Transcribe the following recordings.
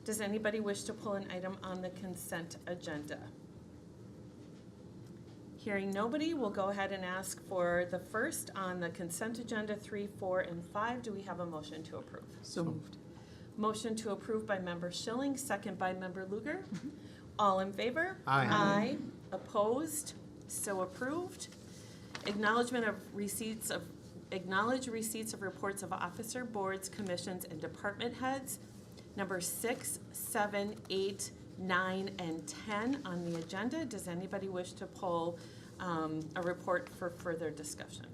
Does anybody wish to pull an item on the consent agenda? Hearing nobody, we'll go ahead and ask for the first on the consent agenda, 3, 4, and 5. Do we have a motion to approve? So moved. Motion to approve by Member Schilling, second by Member Lugar. All in favor? Aye. Aye. Opposed? So approved. Acknowledge receipts of reports of officer, boards, commissions, and department heads. Number 6, 7, 8, 9, and 10 on the agenda. Does anybody wish to pull a report for further discussion?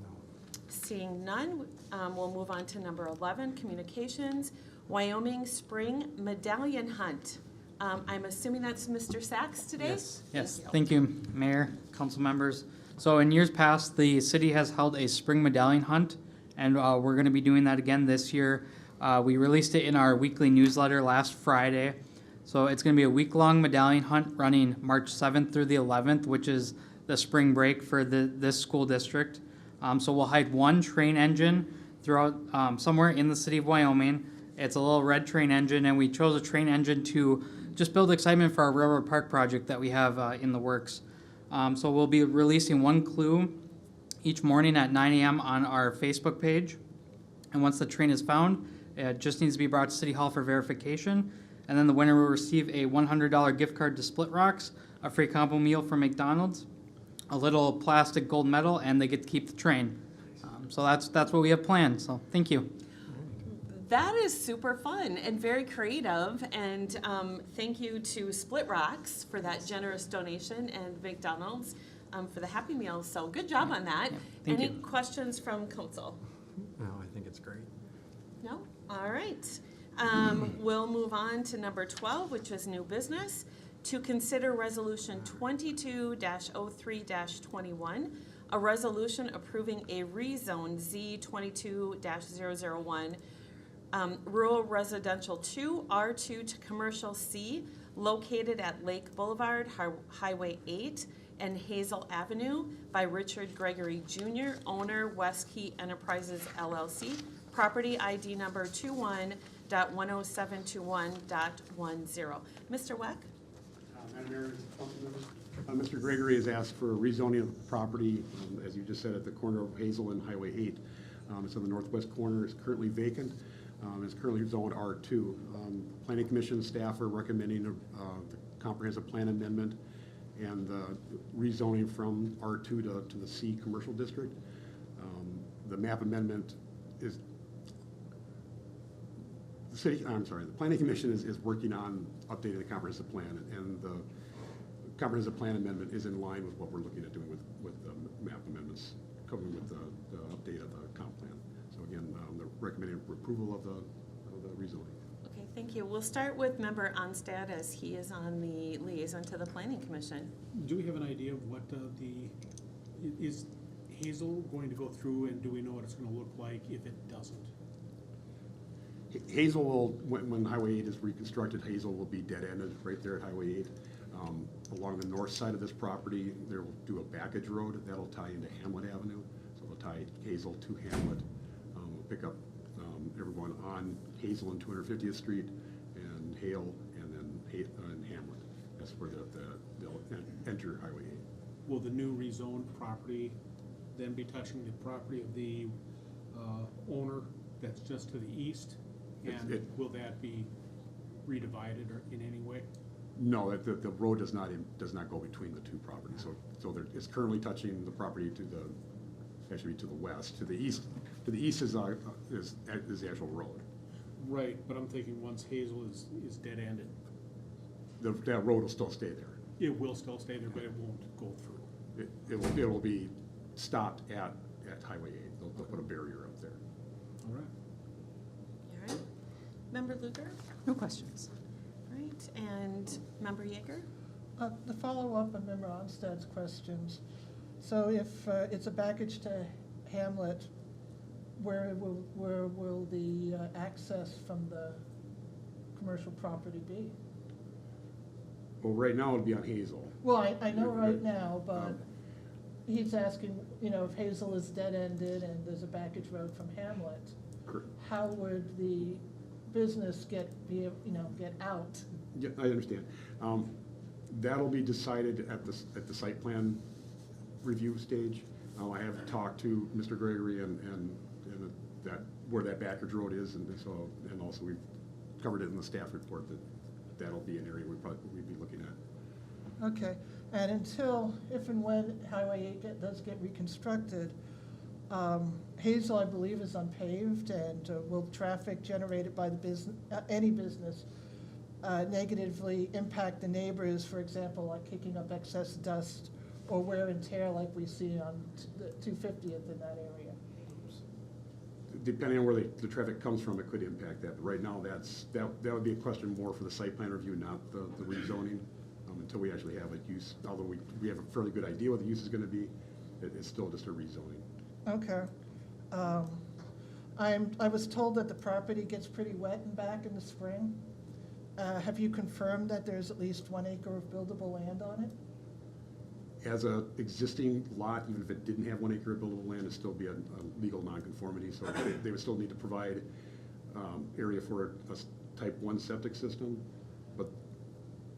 No. Seeing none, we'll move on to number 11, communications. Wyoming Spring Medallion Hunt. I'm assuming that's Mr. Sachs today? Yes. Thank you, Mayor, council members. So in years past, the city has held a spring medallion hunt, and we're going to be doing that again this year. We released it in our weekly newsletter last Friday. So it's going to be a week-long medallion hunt running March 7th through the 11th, which is the spring break for this school district. So we'll hide one train engine throughout somewhere in the city of Wyoming. It's a little red train engine, and we chose a train engine to just build excitement for our railroad park project that we have in the works. So we'll be releasing one clue each morning at 9 a.m. on our Facebook page. And once the train is found, it just needs to be brought to City Hall for verification. And then the winner will receive a $100 gift card to Split Rocks, a free combo meal from McDonald's, a little plastic gold medal, and they get to keep the train. So that's what we have planned. So thank you. That is super fun and very creative, and thank you to Split Rocks for that generous donation and McDonald's for the Happy Meals. So good job on that. Thank Any you. questions from council? No, I think it's great. No? All right. We'll move on to number 12, which is new business. To consider resolution 22-03-21, a resolution approving a rezone Z22-001 rural residential 2, R2 to commercial C, located at Lake Boulevard, Highway 8, and Hazel Avenue by Richard Gregory Jr., owner, West Key Enterprises LLC, property ID number 21.10721.10. Mr. Weck? Madam Mayor, council members. Mr. Gregory has asked for rezoning of the property, as you just said, at the corner of Hazel and Highway 8. It's on the northwest corner. It's currently vacant. It's currently zoned R2. Planning Commission staff are recommending the comprehensive plan amendment and rezoning from R2 to the C commercial district. The map amendment is the Planning Commission is working on updating the comprehensive plan, and the comprehensive plan amendment is in line with what we're looking at doing with the map amendments, covering with the update of the comp plan. So again, they're recommending approval of the rezoning. Okay, thank you. We'll start with Member Onstad, as he is on the liaison to the Planning Commission. Do we have an idea of what is Hazel going to go through, and do we know what it's going to look like if it doesn't? Hazel will, when Highway 8 is reconstructed, Hazel will be dead-ended right there at Highway 8. Along the north side of this property, they will do a backage road that'll tie into Hamlet Avenue. So they'll tie Hazel to Hamlet. We'll pick up everyone on Hazel and 250th Street and Hale, and then and Hamlet. That's where they'll enter Highway 8. Will the new rezoned property then be touching the property of the owner that's just to the east? And will that be redivided or in any way? No, the road does not go between the two properties. So it's currently touching the property to the west. To the east is the actual road. Right, but I'm thinking once Hazel is dead-ended, That road will still stay there. it will still stay there, but it won't go through. It will be stopped at Highway 8. They'll put a barrier up there. All right. All right. Member Lugar? No questions. Right, and Member Yeager? The follow-up on Member Onstad's questions. So if it's a baggage to Hamlet, where will the access from the commercial property be? Well, right now it'll be on Hazel. Well, I know right now, but he's asking, if Hazel is dead-ended and there's a baggage road from Hamlet, how would the business get out. Yeah, I understand. That'll be decided at the site plan review stage. I have talked to Mr. Gregory and that, where that Backridge Road is, and so, and also we've covered it in the staff report that that'll be an area we'd be looking at. Okay, and until, if and when Highway 8 does get reconstructed, Hazel, I believe, is unpaved, and will traffic generated by the business, any business, negatively impact the neighbors, for example, like kicking up excess dust or wear and tear like we see on the 250th in that area? Depending on where the traffic comes from, it could impact that. But right now, that would be a question more for the site plan review, not the rezoning, until we actually have a use. Although we have a fairly good idea what the use is going to be, it's still just a rezoning. Okay. I was told that the property gets pretty wet and back in the spring. Have you confirmed that there's at least 1 acre of buildable land on it? As a existing lot, even if it didn't have 1 acre of buildable land, it'd still be a legal nonconformity, so they would still need to provide area for a type 1 septic system, but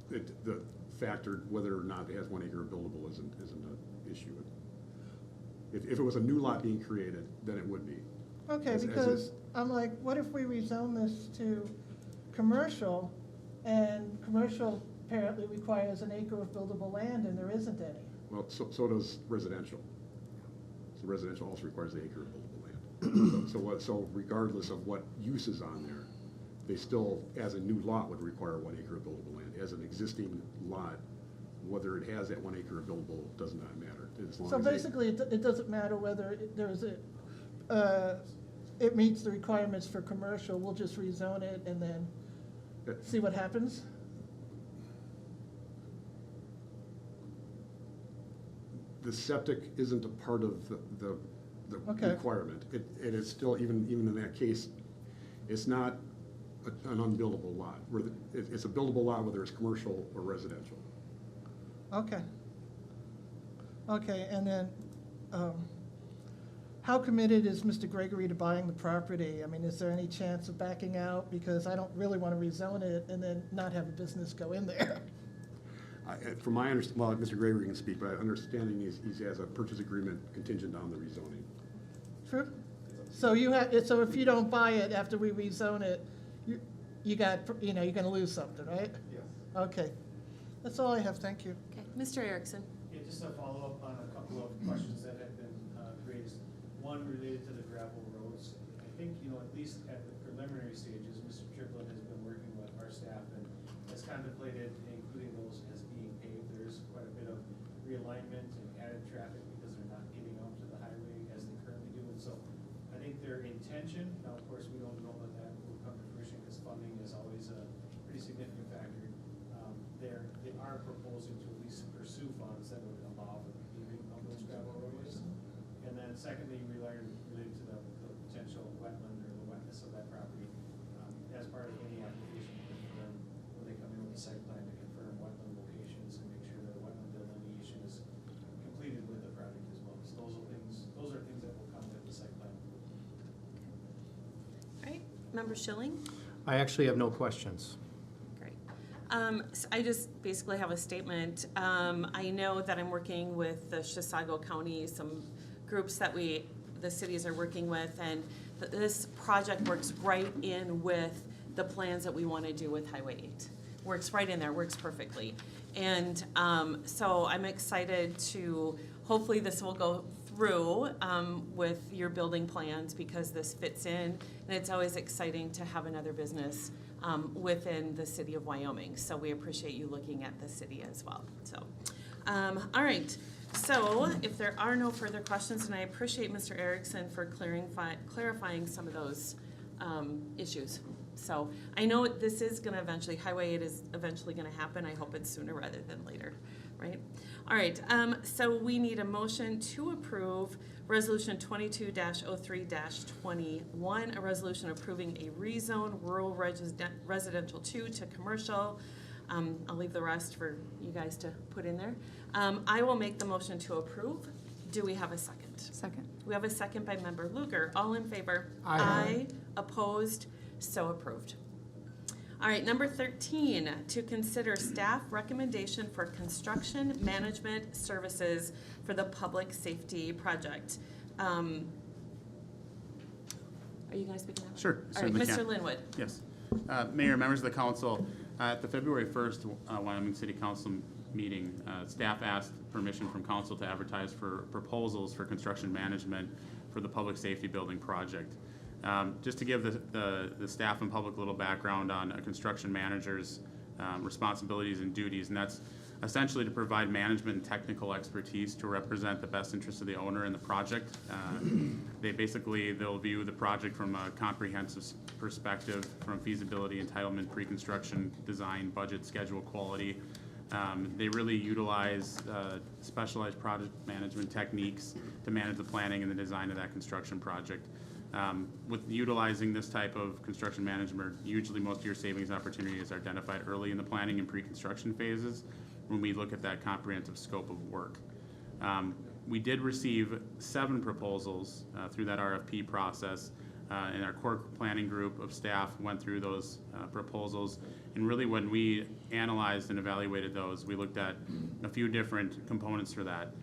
the factor whether or not it has 1 acre of buildable isn't an issue. If it was a new lot being created, then it would be. Okay, because I'm like, what if we rezone this to commercial, and commercial apparently requires 1 acre of buildable land, and there isn't any? Well, so does residential. So residential also requires 1 acre of buildable land. So regardless of what use is on there, they still, as a new lot, would require 1 acre of buildable land. As an existing lot, whether it has that 1 acre of buildable does not matter. As long So as basically, it doesn't matter whether it meets the requirements for commercial, we'll just rezone it and then see what happens? The septic isn't a part of the Okay. requirement. It is still, even in that case, it's not an unbuildable lot. It's a buildable lot whether it's commercial or residential. Okay. Okay, and then, how committed is Mr. Gregory to buying the property? I mean, is there any chance of backing out? Because I don't really want to rezone it and then not have a business go in there. From my understanding, well, Mr. Gregory can speak, but understanding he has a purchase agreement contingent on the rezoning. True? So so if you don't buy it after we rezone it, you're gonna lose something, right? Yes. Okay. That's all I have, thank you. Okay, Mr. Erickson. Yeah, just a follow-up on a couple of questions that have been raised. One related to the gravel roads. I think, at least at the preliminary stages, Mr. Triplett has been working with our staff and has contemplated including those as being paved. There's quite a bit of realignment and added traffic because they're not getting out to the highway as they currently do. And so I think their intention, now of course we don't know that will come to fruition because funding is always a pretty significant factor. They are proposing to at least pursue funds that would allow for the paving of those gravel roadways. And then secondly, related to the potential wetland or the wetness of that property, as part of any application, when they come in with a site plan to confirm wetland locations and make sure that wetland delineation is completed with the project as well. So those are things that will come with the site plan. All right, Member Schilling? I actually have no questions. Great. So I just basically have a statement. I know that I'm working with the Chisago County, some groups that the cities are working with, and this project works right in with the plans that we want to do with Highway 8. Works right in there, works perfectly. And so I'm excited to, hopefully this will go through with your building plans because this fits in, and it's always exciting to have another business within the city of Wyoming. So we appreciate you looking at the city as well. So, all right. So if there are no further questions, and I appreciate Mr. Erickson for clarifying some of those issues. So I know this is going to eventually, Highway 8 is eventually going to happen. I hope it's sooner rather than later, right? All right, so we need a motion to approve Resolution 22-03-21, a resolution approving a rezone rural residential 2 to commercial. I'll leave the rest for you guys to put in there. I will make the motion to approve. Do we have a second? Second. We have a second by Member Luger. All in favor? Aye. Opposed? So approved. All right, number 13, to consider staff recommendation for construction management services for the public safety project. Are you gonna speak now? Sure, All right, certainly Mr. can. Linwood. Yes. Mayor, members of the council, at the February 1st Wyoming City Council meeting, staff asked permission from council to advertise for proposals for construction management for the public safety building project. Just to give the staff and public a little background on a construction manager's responsibilities and duties, and that's essentially to provide management and technical expertise to represent the best interests of the owner in the project. They'll view the project from a comprehensive perspective, from feasibility, entitlement, pre-construction, design, budget, schedule, quality. They really utilize specialized project management techniques to manage the planning and the design of that construction project. With utilizing this type of construction management, usually most of your savings opportunity is identified early in the planning and pre-construction phases when we look at that comprehensive scope of work. We did receive 7 proposals through that RFP process, and our core planning group of staff went through those proposals. And really when we analyzed and evaluated those, we looked at a few different components for that.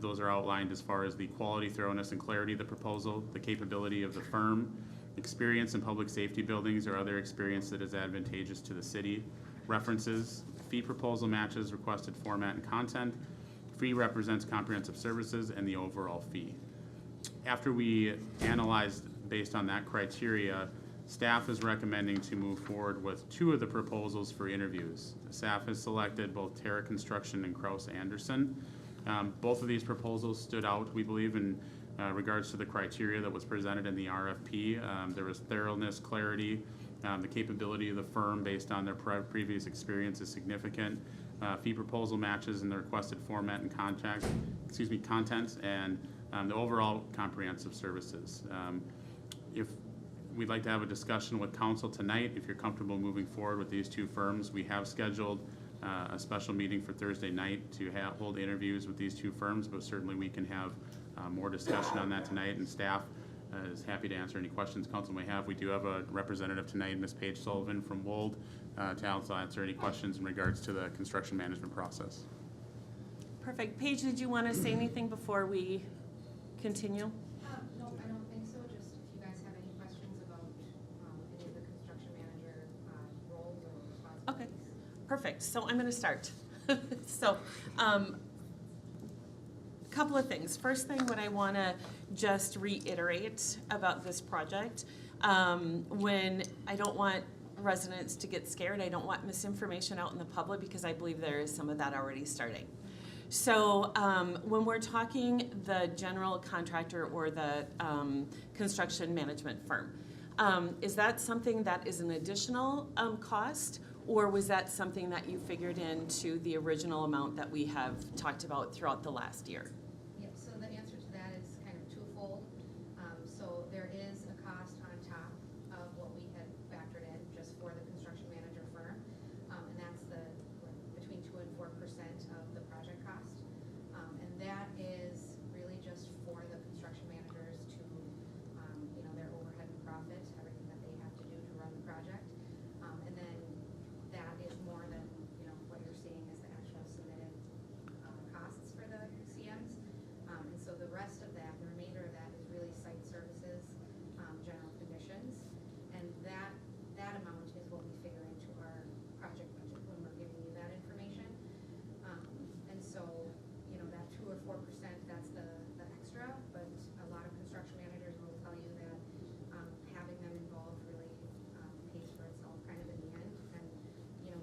Those are outlined as far as the quality, thoroughness, and clarity of the proposal, the capability of the firm, experience in public safety buildings or other experience that is advantageous to the city, references, fee proposal matches requested format and content, fee represents comprehensive services, and the overall fee. After we analyzed based on that criteria, staff is recommending to move forward with 2 of the proposals for interviews. Staff has selected both Terra Construction and Kraus Anderson. Both of these proposals stood out, we believe, in regards to the criteria that was presented in the RFP. There was thoroughness, clarity, the capability of the firm based on their previous experience is significant. Fee proposal matches in the requested format and contents, and the overall comprehensive services. If we'd like to have a discussion with council tonight, if you're comfortable moving forward with these 2 firms, we have scheduled a special meeting for Thursday night to hold interviews with these 2 firms, but certainly we can have more discussion on that tonight, and staff is happy to answer any questions council may have. We do have a representative tonight, Ms. Paige Sullivan from Wold, to also answer any questions in regards to the construction management process. Perfect. Paige, did you want to say anything before we continue? No, I don't think so. Just if you guys have any questions about any of the construction manager roles or responsibilities. Okay, perfect. So I'm going to start. So, couple of things. First thing, what I want to just reiterate about this project, when I don't want residents to get scared, I don't want misinformation out in the public because I believe there is some of that already starting. So when we're talking the general contractor or the construction management firm, is that something that is an additional cost, or was that something that you figured into the original amount that we have talked about throughout the last year? Yep, so the answer to that is kind of twofold. So there is a cost on top of what we had factored in just for the construction manager firm, and that's between 2 and 4% of the project cost. And that is really just for the construction managers to, their overhead and profit, everything that they have to do to run the project. And then that is more than, what you're seeing is the actual submitted costs for the CMs. And so the rest of that, the remainder of that is really site services, general conditions. And that amount is what we figure into our project budget when we're giving you that information. And so, that 2 or 4%, that's the extra, but a lot of construction managers will tell you that having them involved really pays for itself kind of in the end. And,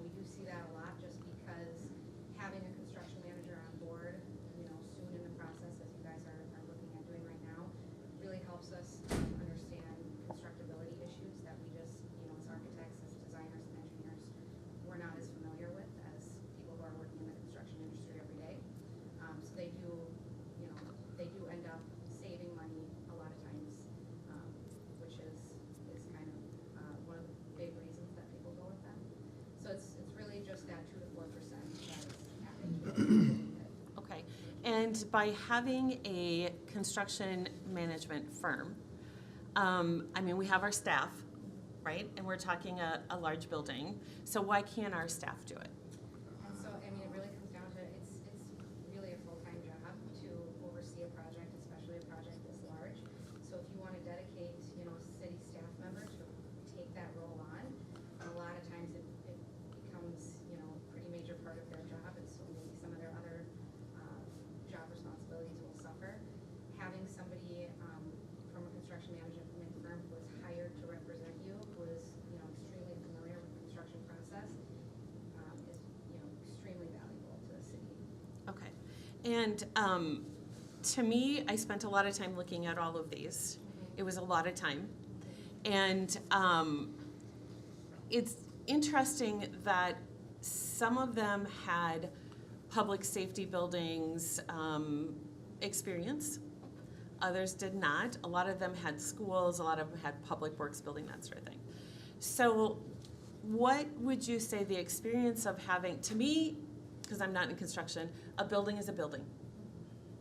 we do see that a lot just because having a construction manager on board, soon in the process, as you guys are looking at doing right now, really helps us understand constructability issues that we just, as architects, as designers and engineers, we're not as familiar with as people who are working in the construction industry every day. So they do end up saving money a lot of times, which is kind of one of the big reasons that people go with them. So it's really just that 2 to 4% that is added. Okay, and by having a construction management firm, we have our staff, right? And we're talking a large building, so why can't our staff do it? And so, I mean, it really comes down to, it's really a full-time job to oversee a project, especially a project this large. So if you want to dedicate, city staff member to take that role on, a lot of times it becomes, a pretty major part of their job, and so maybe some of their other job responsibilities will suffer. Having somebody from a construction management firm who was hired to represent you, who is, extremely familiar with the construction process, is, extremely valuable to the city. Okay, and to me, I spent a lot of time looking at all of these. It was a lot of time. And it's interesting that some of them had public safety buildings experience. Others did not. A lot of them had schools, a lot of them had public works building, that sort of thing. So what would you say the experience of having, to me, because I'm not in construction, a building is a building.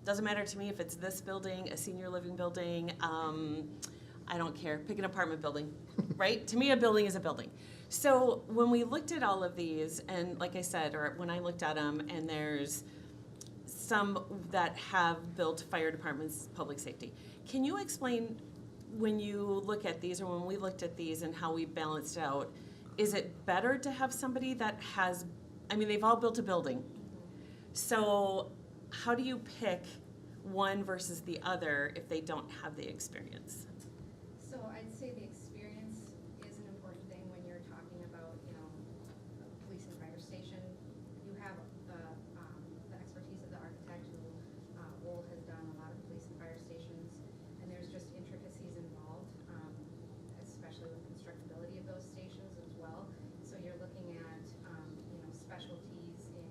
Doesn't matter to me if it's this building, a senior living building, I don't care, pick an apartment building, right? To me, a building is a building. So when we looked at all of these, and like I said, or when I looked at them, and there's some that have built fire departments, public safety. Can you explain, when you look at these, or when we looked at these and how we balanced out, is it better to have somebody that has, I mean, they've all built a building. So how do you pick one versus the other if they don't have the experience? So I'd say the experience is an important thing when you're talking about, a police and fire station. You have the expertise of the architect who, Wold has done a lot of police and fire stations, and there's just intricacies involved, especially with constructability of those stations as well. So you're looking at, specialties in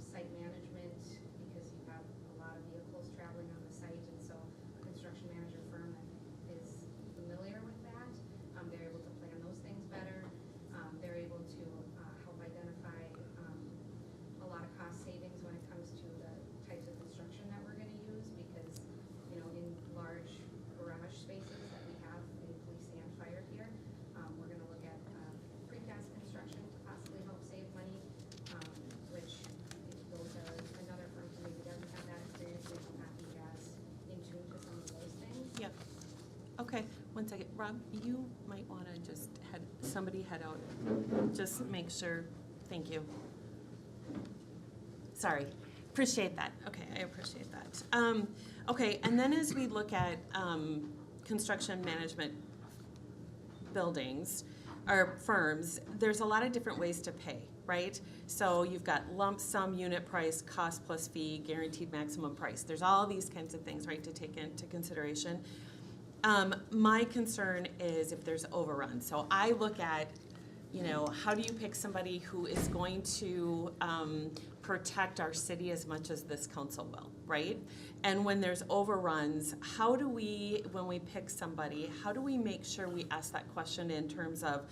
site management, because you have a lot of vehicles traveling on the site, and so a construction manager firm that is familiar with that, they're able to plan those things better. They're able to help identify a lot of cost savings when it comes to the types of construction that we're going to use, because in large garage spaces that we have in police and fire here, we're going to look at precast construction to possibly help save money, which if you go to another firm who maybe doesn't have that experience, they will not be as in tune to some of those things. Yep. Okay, one second. Rob, you might want to just somebody head out. Just make sure. Thank you. Sorry. Appreciate that. Okay, I appreciate that. Okay, and then as we look at construction management buildings or firms, there's a lot of different ways to pay, right? So you've got lump sum, unit price, cost plus fee, guaranteed maximum price. There's all these kinds of things, right, to take into consideration. My concern is if there's overrun. So I look at, how do you pick somebody who is going to protect our city as much as this council will, right? And when there's overruns, how do we, when we pick somebody, how do we make sure we ask that question in terms of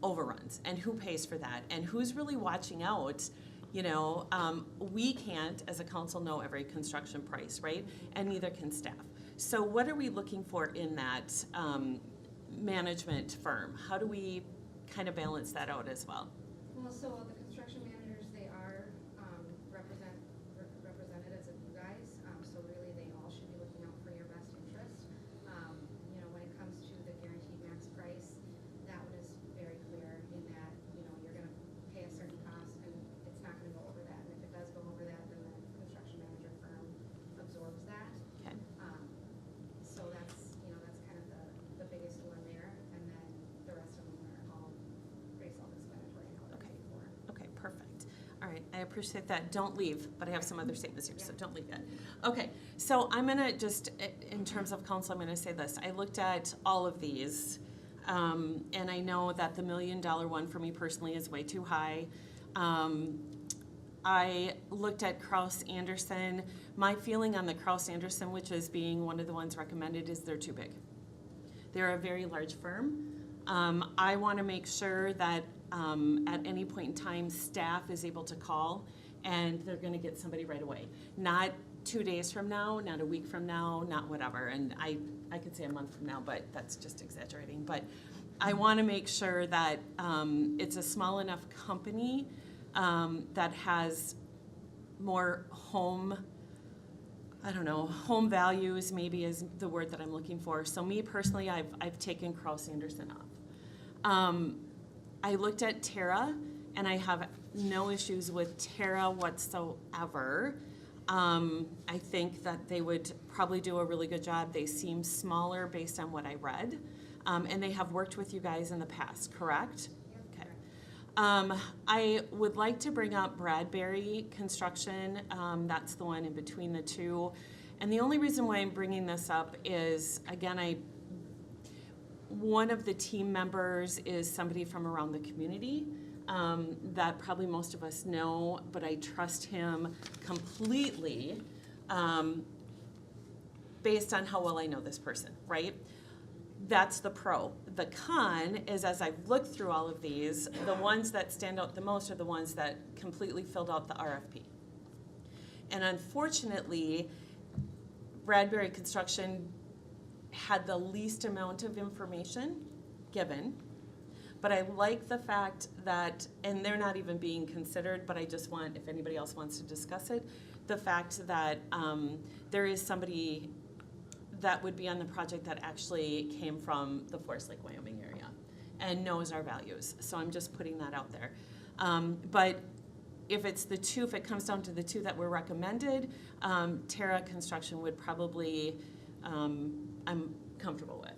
overruns, and who pays for that, and who's really watching out? We can't, as a council, know every construction price, right? And neither can staff. So what are we looking for in that management firm? How do we kind of balance that out as well? Well, so the construction managers, they are represented as you guys, so really they all should be looking out for your best interest. When it comes to the guaranteed max price, that one is very clear in that, you're gonna pay a certain cost and it's not gonna go over that. And if it does go over that, then the construction manager firm absorbs that. Okay. So that's, that's kind of the biggest one there, and then the rest of them are all pretty self-explanatory and how they're paid for. Okay, perfect. All right, I appreciate that. Don't leave, but I have some other statements here, so don't leave yet. Okay, so I'm gonna just, in terms of council, I'm gonna say this. I looked at all of these, and I know that the $1 million one for me personally is way too high. I looked at Kraus Anderson. My feeling on the Kraus Anderson, which is being one of the ones recommended, is they're too big. They're a very large firm. I want to make sure that at any point in time, staff is able to call and they're going to get somebody right away. Not 2 days from now, not a week from now, not whatever. And I could say a month from now, but that's just exaggerating. But I want to make sure that it's a small enough company that has more home, I don't know, home values maybe is the word that I'm looking for. So me personally, I've taken Kraus Anderson off. I looked at Terra, and I have no issues with Terra whatsoever. I think that they would probably do a really good job. They seem smaller based on what I read. And they have worked with you guys in the past, correct? Okay. I would like to bring up Bradbury Construction. That's the one in between the two. And the only reason why I'm bringing this up is, again, one of the team members is somebody from around the community that probably most of us know, but I trust him completely based on how well I know this person, right? That's the pro. The con is, as I've looked through all of these, the ones that stand out the most are the ones that completely filled out the RFP. And unfortunately, Bradbury Construction had the least amount of information given. But I like the fact that, and they're not even being considered, but I just want, if anybody else wants to discuss it, the fact that there is somebody that would be on the project that actually came from the Forest Lake, Wyoming area and knows our values. So I'm just putting that out there. But if it's the two, if it comes down to the two that were recommended, Terra Construction would probably, I'm comfortable with.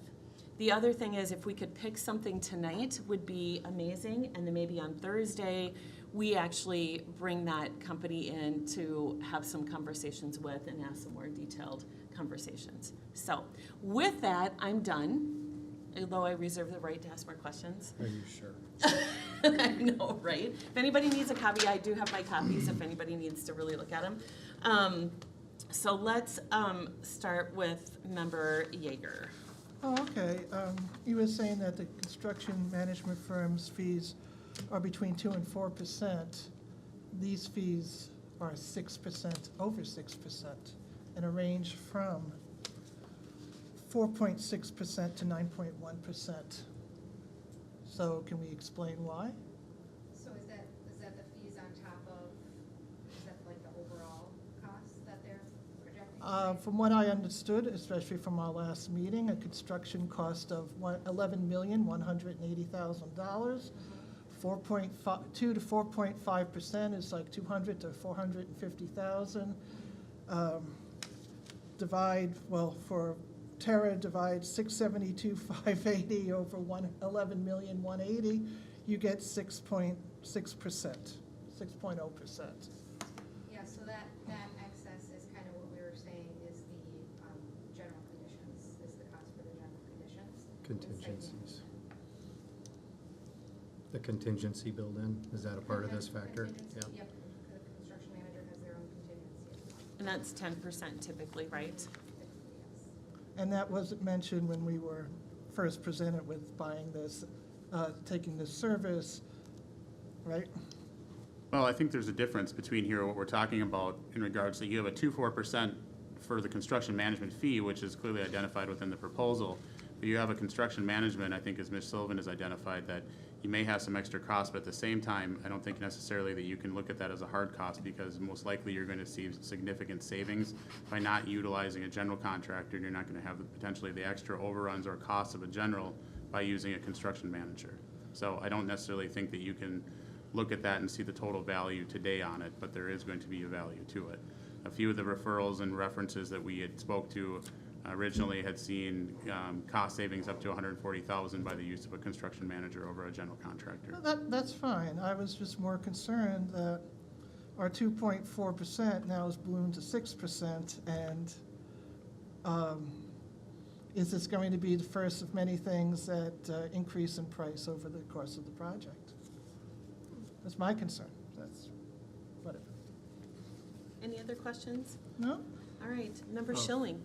The other thing is, if we could pick something tonight would be amazing, and then maybe on Thursday, we actually bring that company in to have some conversations with and ask some more detailed conversations. So with that, I'm done, although I reserve the right to ask more questions. Are you sure? I know, right? If anybody needs a copy, I do have my copies if anybody needs to really look at them. So let's start with Member Yeager. Oh, okay. You were saying that the construction management firm's fees are between 2% and 4%. These fees are 6%, over 6%, and a range from 4.6% to 9.1%. So can we explain why? So is that the fees on top of, is that like the overall cost that they're projecting? From what I understood, especially from our last meeting, a construction cost of $11,180,000. 4.2 to 4.5% is like 200 to 450,000. For Terra, divide 672,580 over 11,180,000, you get 6.6%, 6.0%. Yeah, so that excess is kind of what we were saying is the general conditions, is the cost for the general conditions. Contingencies. The contingency built in, is that a part of this factor? Contingency, yep, the construction manager has their own contingency as well. And that's 10% typically, right? Typically, yes. And that wasn't mentioned when we were first presented with buying this, taking this service, right? Well, I think there's a difference between here, what we're talking about in regards to, you have a 2-4% for the construction management fee, which is clearly identified within the proposal. But you have a construction management, I think as Ms. Sullivan has identified, that you may have some extra costs, but at the same time, I don't think necessarily that you can look at that as a hard cost, because most likely you're going to see significant savings by not utilizing a general contractor, and you're not going to have potentially the extra overruns or costs of a general by using a construction manager. So I don't necessarily think that you can look at that and see the total value today on it, but there is going to be a value to it. A few of the referrals and references that we had spoke to originally had seen cost savings up to $140,000 by the use of a construction manager over a general contractor. That's fine. I was just more concerned that our 2.4% now has ballooned to 6%, and is this going to be the first of many things that increase in price over the course of the project? That's my concern. That's whatever. Any other questions? No? All right, Member Schilling.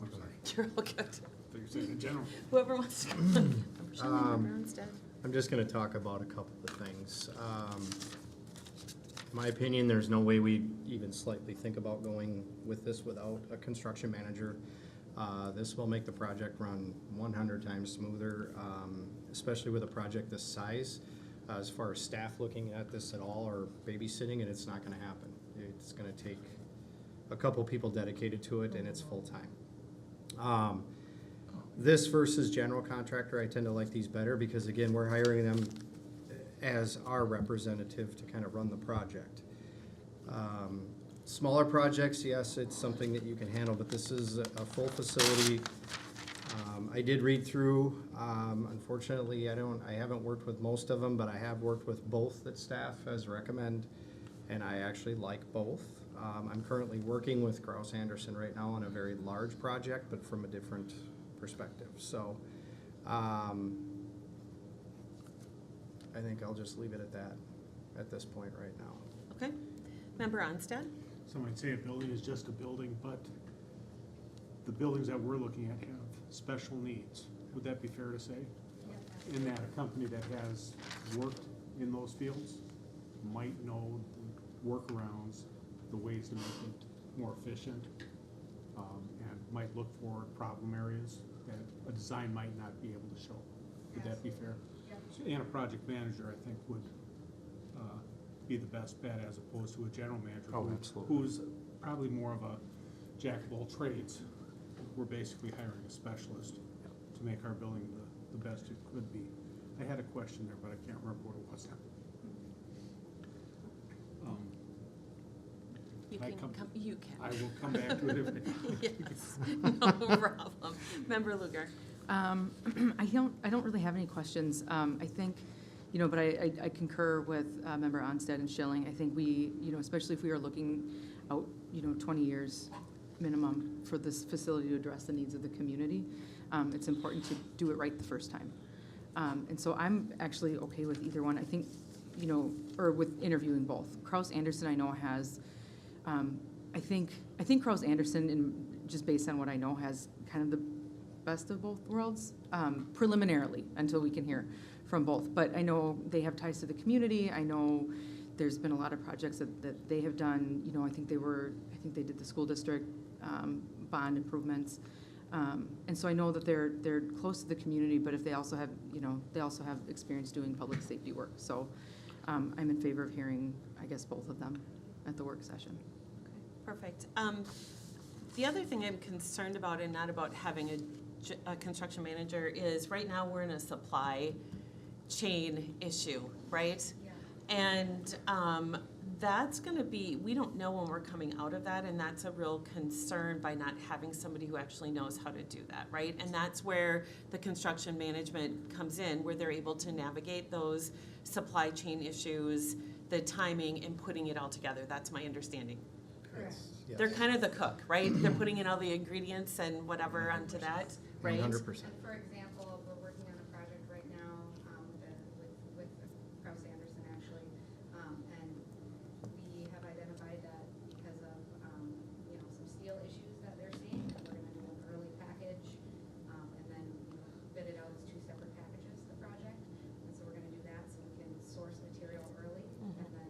I'm sorry. You're all good. You're saying in general. Whoever wants to go. Member Schilling, Member Armstead. I'm just gonna talk about a couple of things. In my opinion, there's no way we even slightly think about going with this without a construction manager. This will make the project run 100 times smoother, especially with a project this size. As far as staff looking at this at all or babysitting, and it's not gonna happen. It's gonna take a couple people dedicated to it, and it's full-time. This versus general contractor, I tend to like these better because, again, we're hiring them as our representative to kind of run the project. Smaller projects, yes, it's something that you can handle, but this is a full facility. I did read through, unfortunately, I haven't worked with most of them, but I have worked with both that staff has recommend, and I actually like both. I'm currently working with Kraus Anderson right now on a very large project, but from a different perspective. So, I think I'll just leave it at that, at this point right now. Okay. Member Onstad? Some might say a building is just a building, but the buildings that we're looking at have special needs. Would that be fair to say? In that a company that has worked in those fields might know the workarounds, the ways to make it more efficient, and might look for problem areas that a design might not be able to show. Would that be fair? And a project manager, I think, would be the best bet as opposed to a general manager. Absolutely. Who's probably more of a jack of all trades. We're basically hiring a specialist to make our building the best it could be. I had a question there, but I can't remember what it was now. You can. I will come back to it if Yes, no problem. Member Lugar? I don't really have any questions. I think, but I concur with Member Onstad and Schilling. I think we, especially if we are looking out, 20 years minimum for this facility to address the needs of the community, it's important to do it right the first time. And so I'm actually okay with either one. I think, or with interviewing both. Kraus Anderson, I know has, I think Kraus Anderson, just based on what I know, has kind of the best of both worlds, preliminarily, until we can hear from both. But I know they have ties to the community. I know there's been a lot of projects that they have done. I think they did the school district bond improvements. And so I know that they're close to the community, but if they also have, they also have experience doing public safety work. So I'm in favor of hearing, I guess, both of them at the work session. Perfect. The other thing I'm concerned about, and not about having a construction manager, is right now we're in a supply chain issue, right? Yeah. And that's going to be, we don't know when we're coming out of that, and that's a real concern by not having somebody who actually knows how to do that, right? And that's where the construction management comes in, where they're able to navigate those supply chain issues, the timing, and putting it all together. That's my understanding. Correct. Yes. They're kind of the cook, right? They're putting in all the ingredients and whatever onto that, right? 100%. And for example, we're working on a project right now with Kraus Anderson actually, and we have identified that because of some steel issues that they're seeing, that we're going to do an early package, and then bid it out as two separate packages, the project. And so we're going to do that so we can source material early and then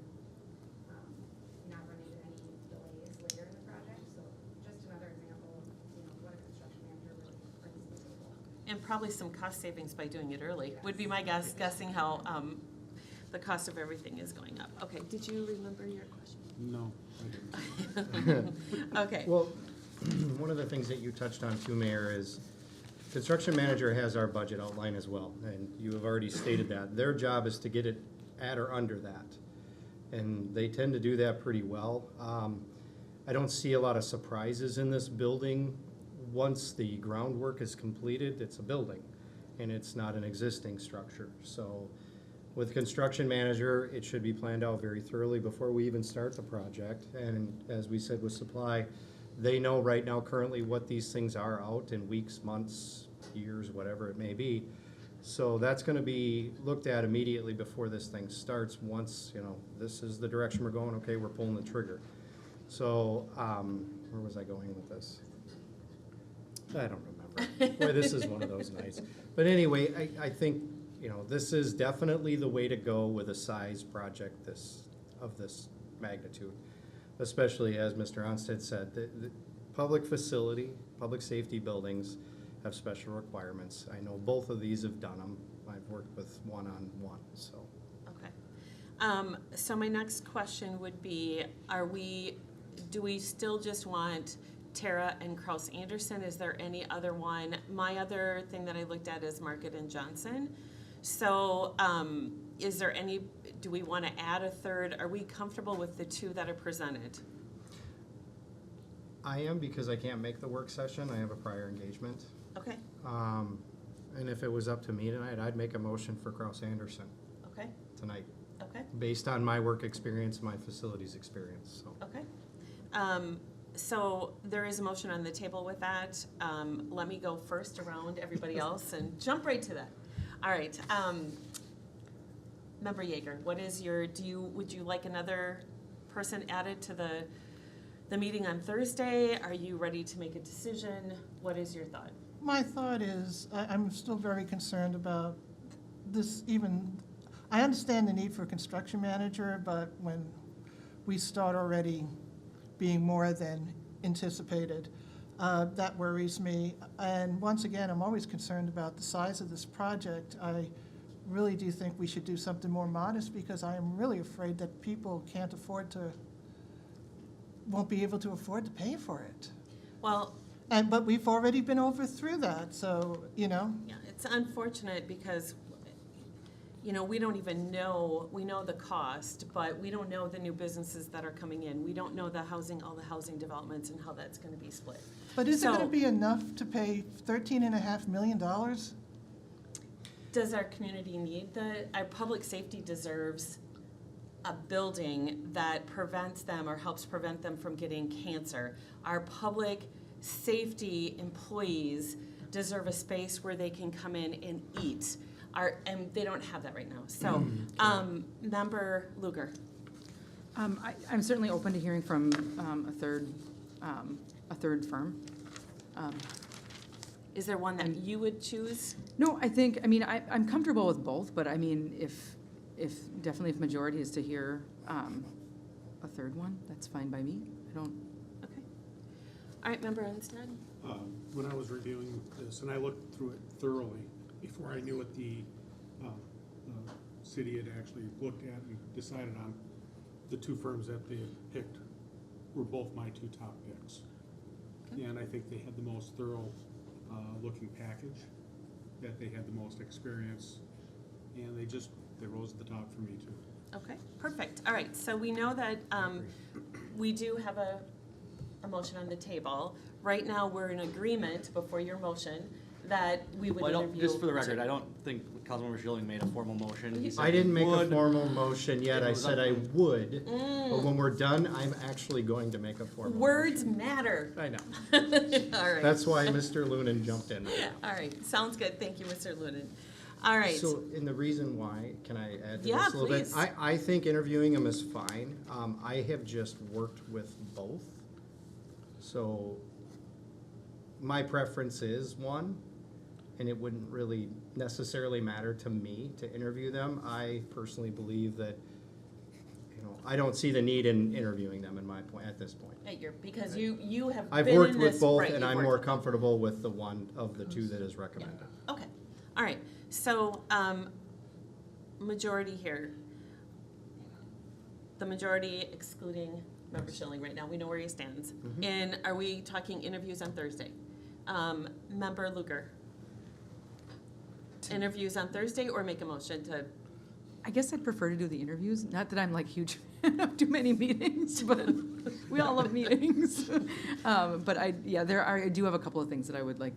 not run into any delays later in the project. So just another example of what a construction manager really brings to the table. And probably some cost savings by doing it early, would be my guess, guessing how the cost of everything is going up. Okay, did you remember your question? No, I didn't. Okay. Well, one of the things that you touched on too, Mayor, is construction manager has our budget outline as well, and you have already stated that. Their job is to get it at or under that, and they tend to do that pretty well. I don't see a lot of surprises in this building. Once the groundwork is completed, it's a building, and it's not an existing structure. So with construction manager, it should be planned out very thoroughly before we even start the project. And as we said with supply, they know right now currently what these things are out in weeks, months, years, whatever it may be. So that's gonna be looked at immediately before this thing starts. Once, this is the direction we're going, okay, we're pulling the trigger. So, where was I going with this? I don't remember. Boy, this is one of those nights. But anyway, I think, this is definitely the way to go with a size project of this magnitude. Especially as Mr. Onstead said, the public facility, public safety buildings have special requirements. I know both of these have done them. I've worked with one-on-one, so. Okay. So my next question would be, do we still just want Tara and Kraus Anderson? Is there any other one? My other thing that I looked at is Market and Johnson. So, is there any, do we want to add a third? Are we comfortable with the two that are presented? I am, because I can't make the work session. I have a prior engagement. Okay, And if it was up to me tonight, I'd make a motion for Kraus Anderson okay, tonight, okay, based on my work experience, my facilities experience, so. okay. So there is a motion on the table with that. Let me go first around everybody else and jump right to that. All right, Member Yeager, what is your, would you like another person added to the meeting on Thursday? Are you ready to make a decision? What is your thought? My thought is, I'm still very concerned about this even, I understand the need for a construction manager, but when we start already being more than anticipated, that worries me. And once again, I'm always concerned about the size of this project. I really do think we should do something more modest, because I am really afraid that people won't be able to afford to pay for it. Well, But we've already been through that, so, yeah, it's unfortunate because, we don't even know, we know the cost, but we don't know the new businesses that are coming in. We don't know all the housing developments and how that's gonna be split. But is it So- gonna be enough to pay $13.5 million? Does our community need our public safety deserves a building that prevents them or helps prevent them from getting cancer. Our public safety employees deserve a space where they can come in and eat. And they don't have that right now. So, Member Lugar. I'm certainly open to hearing from a third firm. Is there one that you would choose? No, I'm comfortable with both, but definitely if majority is to hear a third one, that's fine by me. Okay. All right, Member Unstead. When I was reviewing this, and I looked through it thoroughly before I knew what the city had actually looked at and decided on, the two firms that they had picked were both my two top picks. Okay. And I think they had the most thorough looking package, that they had the most experience, and they rose to the top for me too. Okay, perfect. All right, so we know that we do have a motion on the table. Right now, we're in agreement before your motion that we would interview. Just for the record, I don't think Councilmember Schilling made a formal motion. He said I didn't he make a would. formal motion yet. It I was said up I to you. would, but when we're done, I'm actually going to make a formal Words motion. matter. I know. All right. That's why Mr. Lunan jumped in. All right, sounds good. Thank you, Mr. Lunan. All right. So, and the reason why, can I add to Yeah, this a little please. bit? I think interviewing them is fine. I have just worked with both. So my preference is one, and it wouldn't really necessarily matter to me to interview them. I personally believe that, I don't see the need in interviewing them at this point. Because you have I've been worked in with this, both, right, and you've I'm worked more with both. comfortable with the one of the two that is recommended. Okay, all right. So, majority here. The majority excluding Member Schilling right now. We know where he stands. Mhm. And are we talking interviews on Thursday? Member Lugar. Interviews on Thursday, or make a motion to, I guess I'd prefer to do the interviews, not that I'm like huge fan of too many meetings, but we all love meetings. But I do have a couple of things that I'd like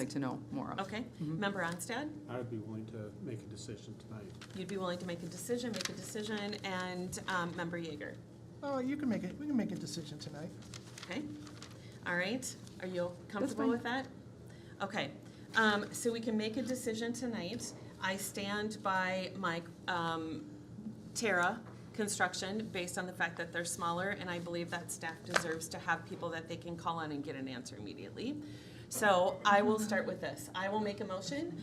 to know more of. okay? Mhm. Member Onstad? I would be willing to make a decision tonight. You'd be willing to make a decision, and Member Yeager. Oh, we can make a decision tonight. Okay, all right, are you comfortable fine. with that? Okay, so we can make a decision tonight. I stand by my, Terra Construction, based on the fact that they're smaller, and I believe that staff deserves to have people that they can call on and get an answer immediately. So I will start with this. I will make a motion,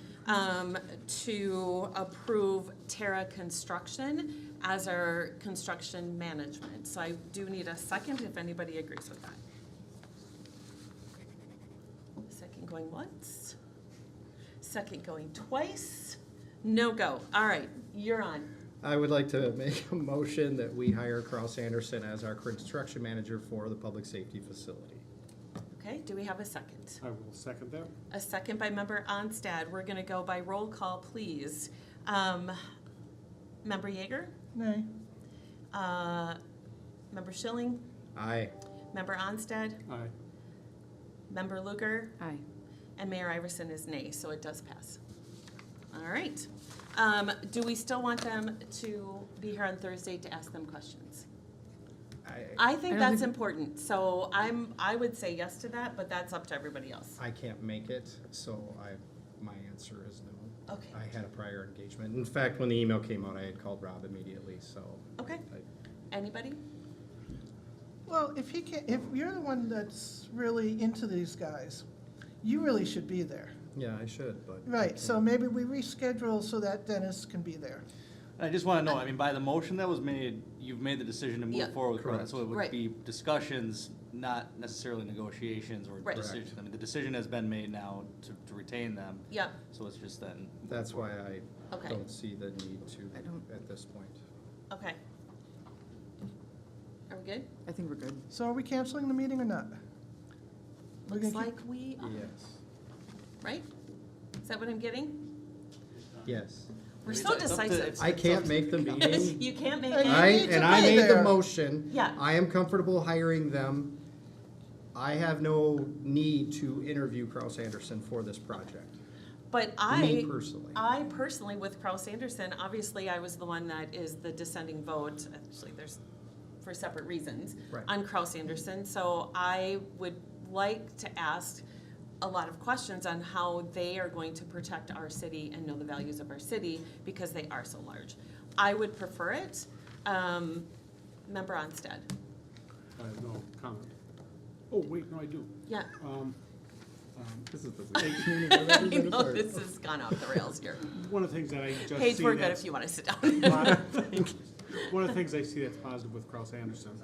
to approve Terra Construction as our construction management. So I do need a second if anybody agrees with that. going once. Second going twice. No go. All right, you're on. I would like to make a motion that we hire Kraus Anderson as our construction manager for the public safety facility. Okay, do we have a second? I will second that. A second by Member Onstad. We're gonna go by roll call, please. Member Yeager? Nay. Member Schilling? Aye. Member Onstad? Aye. Member Luger? Aye. And Mayor Iverson is nay, so it does pass. All right. Do we still want them to be here on Thursday to ask them questions? I think I don't that's think- important, so I would say yes to that, but that's up to everybody else. I can't make it, so my answer is no. Okay. I had a prior engagement. In fact, when the email came out, I had called Rob immediately, so. Okay. Anybody? Well, if you're the one that's really into these guys, you really should be there. Yeah, I should, but. Right, so maybe we reschedule so that Dennis can be there. I just want to know, I mean, by the motion that was made, you've made the decision to Yeah. move forward with Correct. it. So it Right. would be discussions, not necessarily negotiations or Right. decisions. I mean, the decision has been made now to retain them. Yep. So it's just then. That's why I Okay. don't see the need to I don't- at this point. Okay. Are we good? I think we're good. So are we canceling the meeting or not? We're Looks gonna keep- like we are, Yes. right? Is that what I'm getting? Yes. We're It's so up to- decisive. I can't make the meeting. You can't make And I, you it. need to and I be made the there. motion. Yeah. I am comfortable hiring them. I have no need to interview Kraus Anderson for this project. But Me personally. I personally, with Kraus Anderson, obviously I was the one that is the dissenting vote, actually, there's, for separate reasons, Right. on Kraus Anderson. So I would like to ask a lot of questions on how they are going to protect our city and know the values of our city because they are so large. I would prefer it. Member Onstad. I have no comment. Oh, wait, no, I do. Yeah. This is the I know this has gone off the rails here. One of the things that I just Paige, see we're good that's- if you want to sit down. One of the things I see that's positive with Kraus Anderson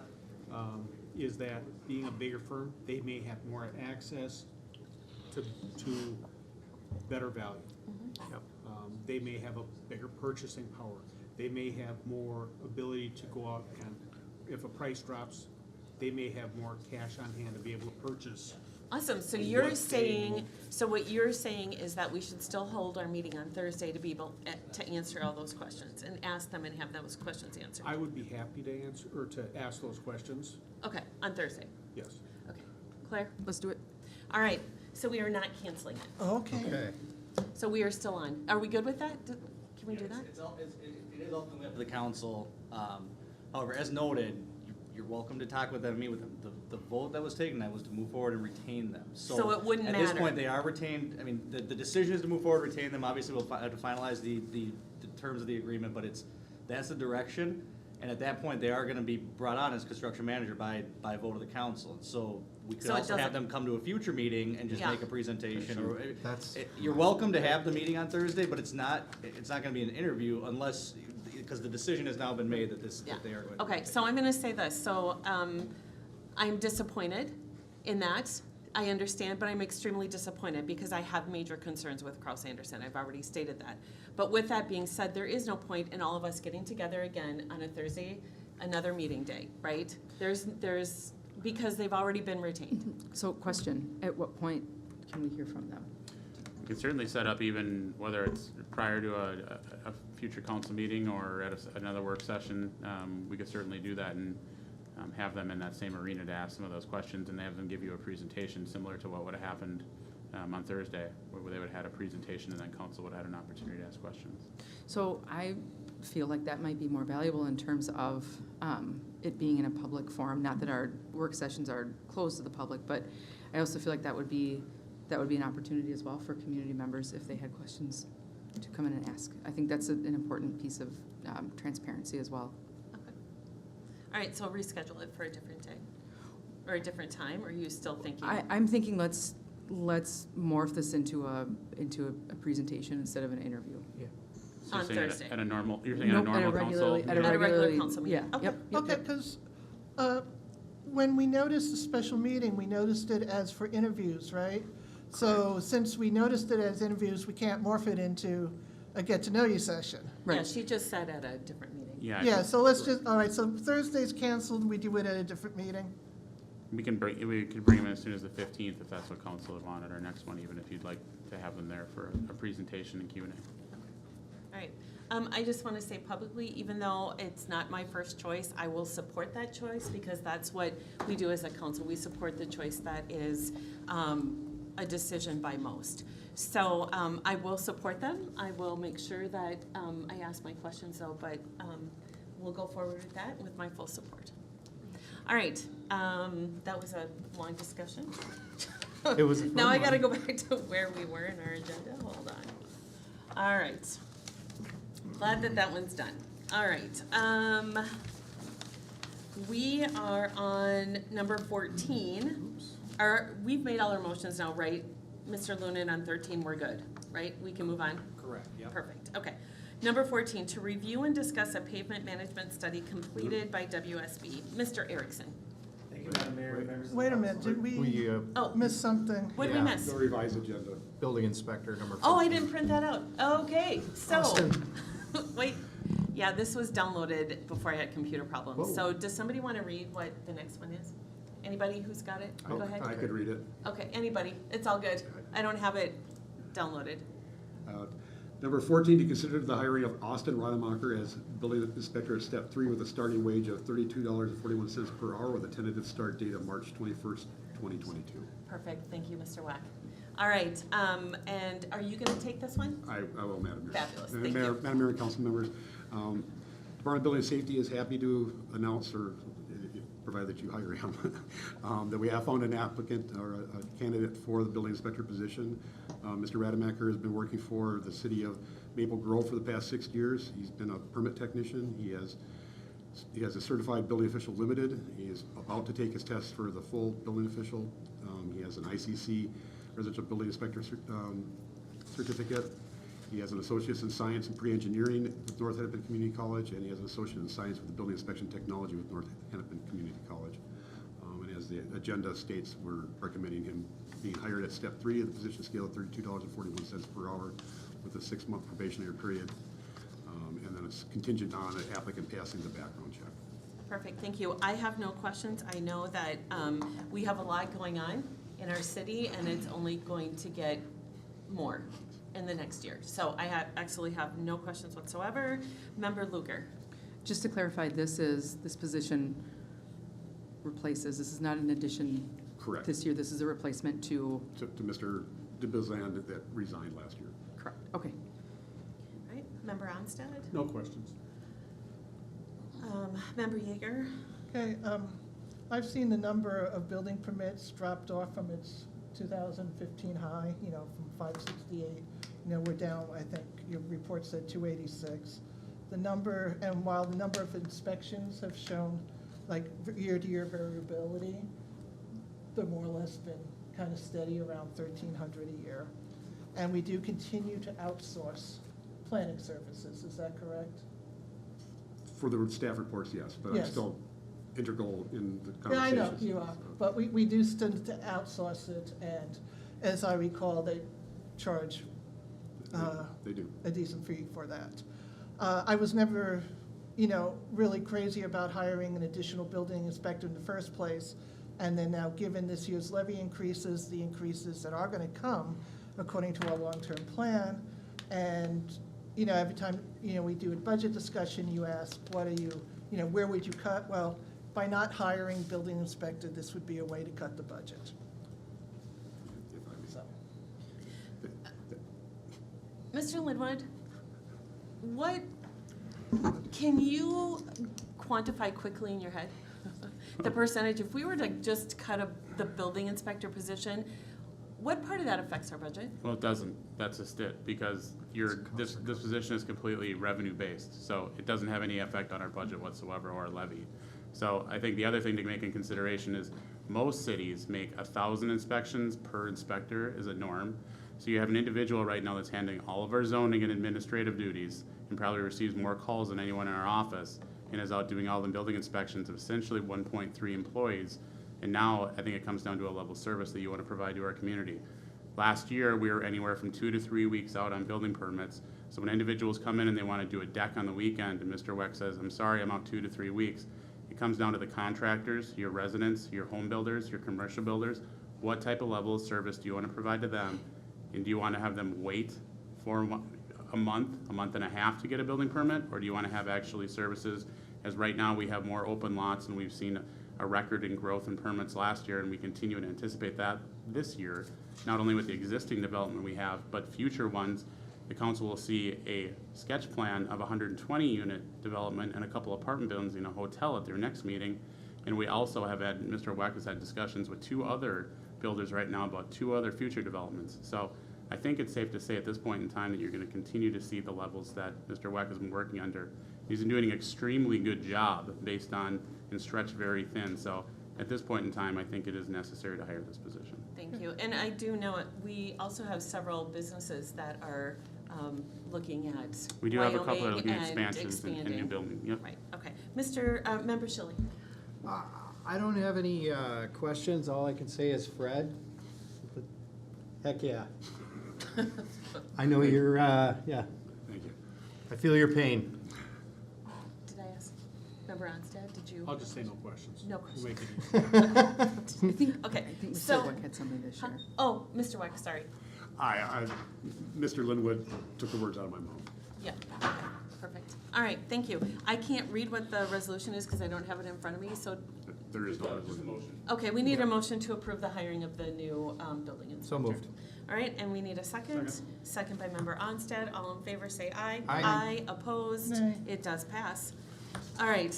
is that being a bigger firm, they may have more access to better value. Yep. They may have a bigger purchasing power. They may have more ability to go out and, if a price drops, they may have more cash on hand to be able to purchase. Awesome, so What you're they saying, need. so what you're saying is that we should still hold our meeting on Thursday to be able to answer all those questions and ask them and have those questions answered? I would be happy to answer, or to ask those questions, Okay, on Thursday, yes. okay. Claire? Let's do it. All right, so we are not canceling it. Okay. Okay. So we are still on. Are we good with that? Can we do that? It is ultimately up to the council. However, as noted, you're welcome to talk with them, meet with them. The vote that was taken, that was to move forward and retain them. So it wouldn't At this matter. point, they are retained. I mean, the decision is to move forward, retain them. Obviously, we'll have to finalize the terms of the agreement, but that's the direction. And at that point, they are gonna be brought on as construction manager by vote of the council. So we could So it also have doesn't- them come to a future meeting and just Yeah. make a presentation, or, That's- you're welcome to have the meeting on Thursday, but it's not gonna be an interview unless, because the decision has now been made that Yeah. that they are going to. Okay, so I'm gonna say this, so, I'm disappointed in that. I understand, but I'm extremely disappointed because I have major concerns with Kraus Anderson. I've already stated that. But with that being said, there is no point in all of us getting together again on a Thursday, another meeting day, right? Because they've already been retained. So question, at what point can we hear from them? We can certainly set up even, whether it's prior to a future council meeting or at another work session, we could certainly do that and have them in that same arena to ask some of those questions and have them give you a presentation similar to what would have happened on Thursday, where they would have had a presentation and then council would have had an opportunity to ask questions. So I feel like that might be more valuable in terms of it being in a public forum, not that our work sessions are closed to the public, but I also feel like that would be an opportunity as well for community members if they had questions to come in and ask. I think that's an important piece of transparency as well. Okay. All right, so reschedule it for a different day, or a different time, or are you still thinking? I'm thinking let's morph this into a presentation instead of an interview. So you're On saying Thursday. At a normal, you're saying at a Nope, normal council? At a At a regular regularly, council meeting. yeah, Okay. yep. Okay, because when we noticed the special meeting, we noticed it as for interviews, right? So since we noticed it as interviews, we can't morph it into a get-to-know-you session. Yeah, Right. she just said at a different meeting. Yeah. Yeah, so let's just, all right, so Thursday's canceled, we do it at a different meeting. We could bring them in as soon as the 15th if that's what council would want at our next one, even if you'd like to have them there for a presentation and Q&A. All right. I just want to say publicly, even though it's not my first choice, I will support that choice because that's what we do as a council. We support the choice that is a decision by most. So I will support them. I will make sure that I ask my questions though, but we'll go forward with that with my full support. All right. That was a long discussion. It was a Now fun I got to one. go back to where we were in our agenda. Hold on. All right. Glad that that one's done. All right. We are on number 14. We've made all our motions now, right? Mr. Lunan on 13, we're good, right? We can move on? Correct, yep. Perfect, okay. Number 14, to review and discuss a pavement management study completed by WSB. Mr. Erickson. Thank you, Madam Mayor, members of the Wait a minute, council. did we We, Oh, miss something? what did we yeah. miss? The revised agenda. building inspector, number 14. Oh, I didn't print that out. Okay, so, Austin. wait. Yeah, this was downloaded before I had computer problems. Whoa. So does somebody want to read what the next one is? Anybody who's got it? Go ahead. I could read it. Okay, anybody. It's all good. I don't have it downloaded. Number 14, to consider the hiring of Austin Rademacher as building inspector at step 3 with a starting wage of $32.41 per hour with a tentative start date of March 21st, 2022. Perfect, thank you, Mr. Wack. All right, and are you gonna take this one? I will, Madam Mayor. Fabulous, And thank Mayor- you. Madam Mayor and council members, Department of Building and Safety is happy to announce, or provided that you hire him, that we have found an applicant or a candidate for the building inspector position. Mr. Rademacher has been working for the city of Maple Grove for the past 6 years. He's been a permit technician. He has a certified building official limited. He is about to take his test for the full building official. He has an ICC residential building inspector certificate. He has an associate's in science and pre-engineering with North Hennepin Community College, and he has an associate in science with the building inspection technology with North Hennepin Community College. And as the agenda states, we're recommending him being hired at step 3 of the position scale of $32.41 per hour with a 6-month probationary period. And then it's contingent on an applicant passing the background check. Perfect, thank you. I have no questions. I know that we have a lot going on in our city, and it's only going to get more in the next year. So I actually have no questions whatsoever. Member Luger. Just to clarify, this position replaces, this is not an addition Correct. this year, this is a replacement to, To Mr. DeBizan that resigned last year. correct, okay. All right, Member Onstad. No questions. Member Yeager. Okay, I've seen the number of building permits dropped off from its 2015 high, from 568. We're down, I think, your report said 286. And while the number of inspections have shown like year-to-year variability, they're more or less been kind of steady around 1,300 a year. And we do continue to outsource planning services, is that correct? For the staff reports, yes, but I'm Yes. still integral in the Yeah, I conversations. know, you are, but we do still to outsource it, and as I recall, they charge They do. a decent fee for that. I was never, really crazy about hiring an additional building inspector in the first place, and then now, given this year's levy increases, the increases that are gonna come according to our long-term plan, and, every time, we do a budget discussion, you ask, what are you, where would you cut? Well, by not hiring building inspector, this would be a way to cut the budget, If I may. so. Mr. Linwood, can you quantify quickly in your head the percentage, if we were to just cut the building inspector position, what part of that affects our budget? Well, it doesn't. That's just it, because this position is completely revenue-based, so it doesn't have any effect on our budget whatsoever or our levy. So I think the other thing to make in consideration is most cities make 1,000 inspections per inspector is a norm. So you have an individual right now that's handling all of our zoning and administrative duties and probably receives more calls than anyone in our office and is out doing all the building inspections of essentially 1.3 employees. And now I think it comes down to a level of service that you want to provide to our community. Last year, we were anywhere from 2 to 3 weeks out on building permits. So when individuals come in and they want to do a deck on the weekend, and Mr. Weck says, I'm sorry, I'm out 2 to 3 weeks, it comes down to the contractors, your residents, your home builders, your commercial builders. What type of level of service do you want to provide to them? And do you want to have them wait for a month and a half to get a building permit? Or do you want to have actually services, as right now we have more open lots and we've seen a record in growth in permits last year, and we continue to anticipate that this year, not only with the existing development we have, but future ones. The council will see a sketch plan of 120 unit development and a couple apartment buildings in a hotel at their next meeting. And we also have had, Mr. Weck has had discussions with 2 other builders right now about 2 other future developments. So I think it's safe to say at this point in time that you're going to continue to see the levels that Mr. Weck has been working under. He's been doing an extremely good job based on, and stretched very thin. So at this point in time, I think it is necessary to hire this position. Thank you. And I do know we also have several businesses that are looking at We do have a couple that are looking at Wyoming and expansions and new expanding. building. Yep. Right, okay. Mr. Member Schilling. I don't have any questions. All I can say is Fred. Heck yeah. I know you're, yeah. Thank you. I feel your pain. Did I ask Member Onstad? Did you? I'll just say no questions. No We'll make questions. it easy. Okay, I think so. Mr. Weck had something to share. Oh, Mr. Weck, sorry. Mr. Linwood took the words out of my mouth. Yeah, okay, perfect. All right, thank you. I can't read what the resolution is because I don't have it in front of me, so, There is no motion. okay, we need a motion to approve the hiring of the new building inspector. So moved. All right, and we need a second. Second by Member Onstad. All in favor, say aye. Aye. Aye, opposed? Nay. It does pass. All right,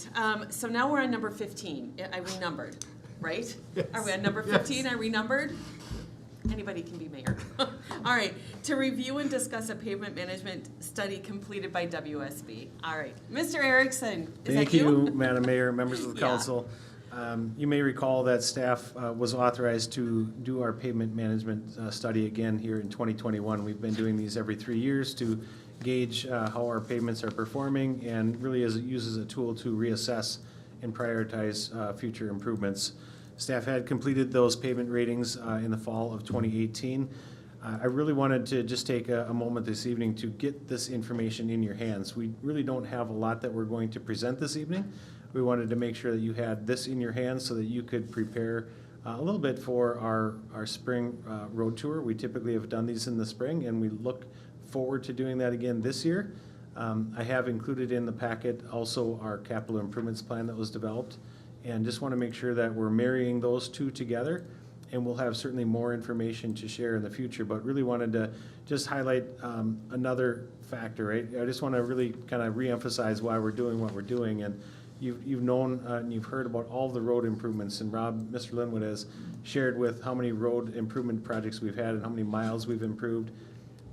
so now we're on number 15. I renumbered, right? Are we on number 15? I renumbered? Anybody can be mayor. All right, to review and discuss a pavement management study completed by WSB. All right, Mr. Erickson, is that Thank you, Madam Mayor, members of the Yeah. council. You may recall that staff was authorized to do our pavement management study again here in 2021. We've been doing these every 3 years to gauge how our pavements are performing, and really as it uses a tool to reassess and prioritize future improvements. Staff had completed those pavement ratings in the fall of 2018. I really wanted to just take a moment this evening to get this information in your hands. We really don't have a lot that we're going to present this evening. We wanted to make sure that you had this in your hands so that you could prepare a little bit for our spring road tour. We typically have done these in the spring, and we look forward to doing that again this year. I have included in the packet also our capital improvements plan that was developed, and just want to make sure that we're marrying those two together. And we'll have certainly more information to share in the future, but really wanted to just highlight another factor, right? I just want to really kind of reemphasize why we're doing what we're doing. And you've known and you've heard about all the road improvements, and Mr. Linwood has shared with how many road improvement projects we've had and how many miles we've improved,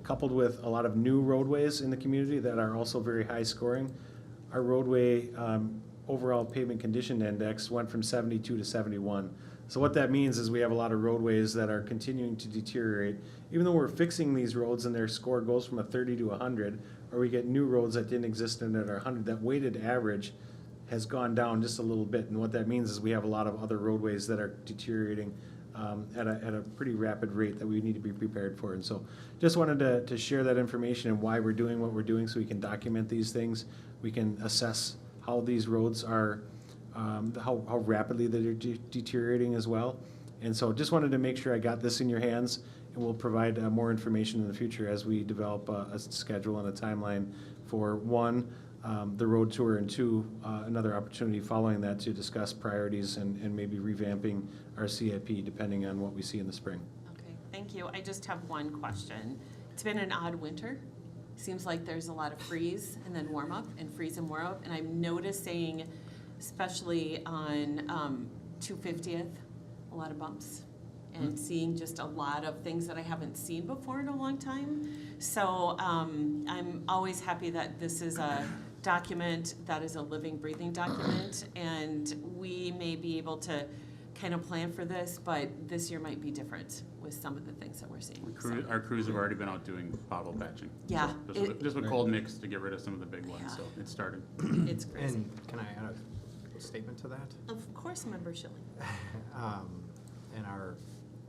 coupled with a lot of new roadways in the community that are also very high scoring. Our roadway overall pavement condition index went from 72 to 71. So what that means is we have a lot of roadways that are continuing to deteriorate. Even though we're fixing these roads and their score goes from a 30 to 100, or we get new roads that didn't exist and that are 100, that weighted average has gone down just a little bit. And what that means is we have a lot of other roadways that are deteriorating at a pretty rapid rate that we need to be prepared for. And so just wanted to share that information and why we're doing what we're doing so we can document these things. We can assess how these roads are, how rapidly they're deteriorating as well. And so just wanted to make sure I got this in your hands, and we'll provide more information in the future as we develop a schedule and a timeline for one, the road tour, and two, another opportunity following that to discuss priorities and maybe revamping our CIP depending on what we see in the spring. Okay, thank you. I just have one question. It's been an odd winter. Seems like there's a lot of freeze and then warm up and freeze and warm up, and I'm noticing, especially on 250th, a lot of bumps, and seeing just a lot of things that I haven't seen before in a long time. So I'm always happy that this is a document that is a living, breathing document, and we may be able to kind of plan for this, but this year might be different with some of the things that we're seeing. Our crews have already been out doing pothole patching. Yeah, So just with cold mix to get rid of some of the big ones, Yeah. so it started. It's crazy. And can I add a statement to that? Of course, Member Schilling. In our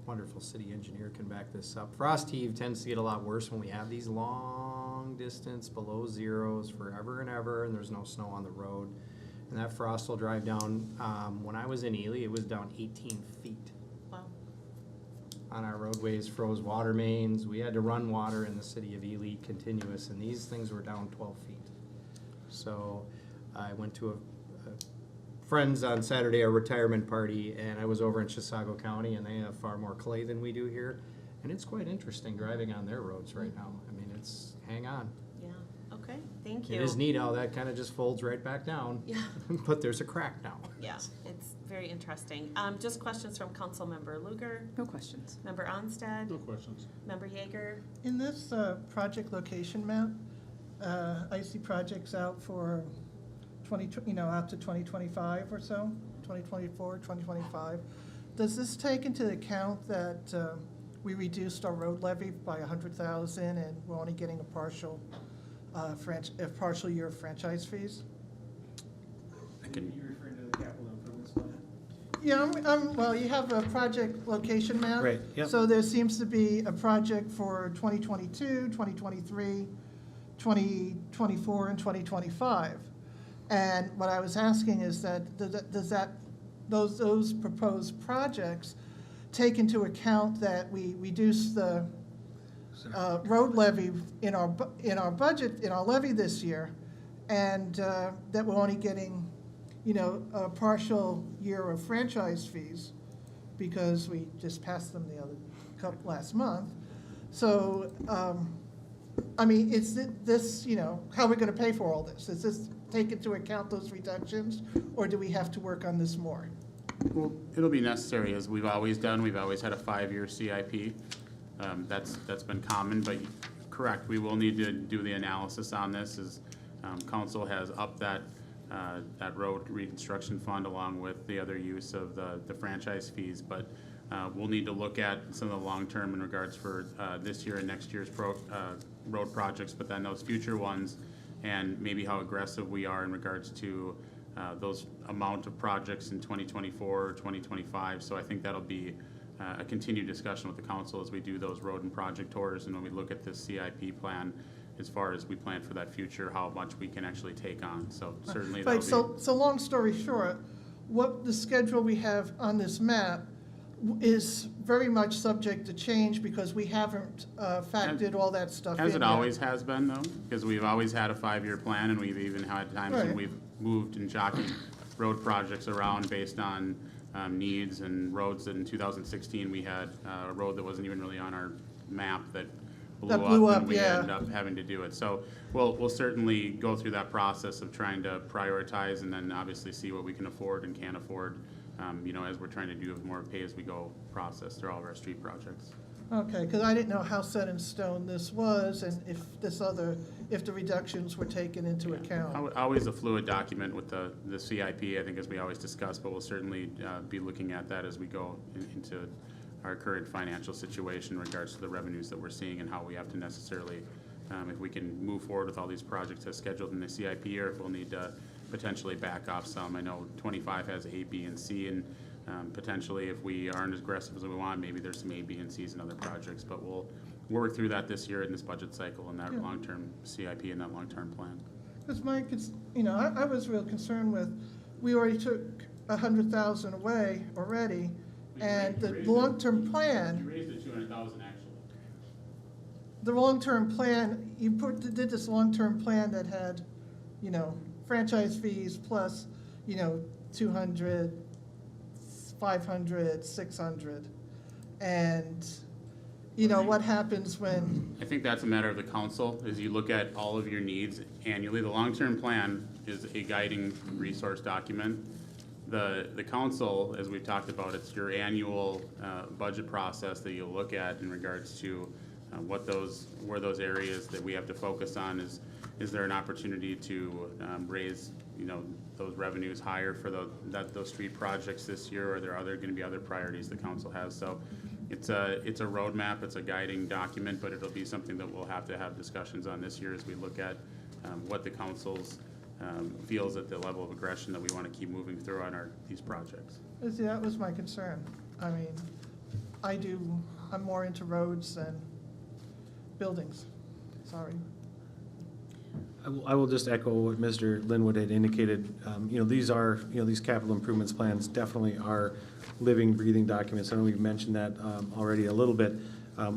wonderful city engineer can back this up. Frost heave tends to get a lot worse when we have these long distance below zeros forever and ever, and there's no snow on the road. And that frost will drive down, when I was in Ely, it was down 18 feet Wow. on our roadways, froze water mains. We had to run water in the city of Ely continuous, and these things were down 12 feet. So I went to a friends on Saturday, a retirement party, and I was over in Chisago County, and they have far more clay than we do here. And it's quite interesting driving on their roads right now. I mean, it's, hang on. Yeah, okay, thank you. It is neat how that kind of just folds right back down. Yeah. But there's a crack now. Yeah, it's very interesting. Just questions from Councilmember Luger, No questions. Member Onstead, No questions. Member Yeager. In this project location map, I see projects out for out to 2025 or so, 2024, 2025. Does this take into account that we reduced our road levy by $100,000 and we're only getting a partial year of franchise fees? You're referring to the capital improvements plan? Yeah, well, you have a project location map. Right, yep. So there seems to be a project for 2022, 2023, 2024, and 2025. And what I was asking is that, those proposed projects take into account that we reduce the road levy in our budget, in our levy this year, and that we're only getting, a partial year of franchise fees because we just passed them last month. So, I mean, is this, how are we gonna pay for all this? Is this take into account those reductions, or do we have to work on this more? Well, it'll be necessary, as we've always done. We've always had a 5-year CIP. That's been common, but correct, we will need to do the analysis on this, as council has upped that road reconstruction fund along with the other use of the franchise fees. But we'll need to look at some of the long-term in regards for this year and next year's road projects, but then those future ones, and maybe how aggressive we are in regards to those amount of projects in 2024 or 2025. So I think that'll be a continued discussion with the council as we do those road and project tours, and when we look at this CIP plan, as far as we plan for that future, how much we can actually take on. So certainly that'll Right, be. so long story short, what the schedule we have on this map is very much subject to change because we haven't factored all that stuff in As it yet. always has been, though, because we've always had a 5-year plan, and we've even had times when Right. we've moved and jockeyed road projects around based on needs and roads. In 2016, we had a road that wasn't even really on our map that blew up, and we yeah. ended up having to do it. So we'll certainly go through that process of trying to prioritize, and then obviously see what we can afford and can't afford, as we're trying to do a more pay-as-we-go process through all of our street projects. Okay, because I didn't know how set in stone this was and if the reductions were taken into account. Always a fluid document with the CIP, I think, as we always discuss, but we'll certainly be looking at that as we go into our current financial situation in regards to the revenues that we're seeing and how we have to necessarily, if we can move forward with all these projects as scheduled in the CIP, or if we'll need to potentially back off some. I know 25 has A, B, and C, and potentially if we aren't as aggressive as we want, maybe there's some A, B, and Cs in other projects, but we'll work through that this year in this budget cycle and that Yeah. long-term CIP and that long-term plan. Because I was real concerned with, we already took 100,000 away already, and the long-term plan. You raised it 200,000 actually. The long-term plan, did this long-term plan that had, franchise fees plus, 200, 500, 600. And, what happens when, I think that's a matter of the council, as you look at all of your needs annually. The long-term plan is a guiding resource document. The council, as we've talked about, it's your annual budget process that you'll look at in regards to where those areas that we have to focus on. Is there an opportunity to raise, those revenues higher for those street projects this year, or are there going to be other priorities the council has? So it's a roadmap, it's a guiding document, but it'll be something that we'll have to have discussions on this year as we look at what the council's feels at the level of aggression that we want to keep moving through on these projects. that was my concern. I mean, I'm more into roads than buildings, sorry. I will just echo what Mr. Linwood had indicated. These are, these capital improvements plans definitely are living, breathing documents. I know we've mentioned that already a little bit.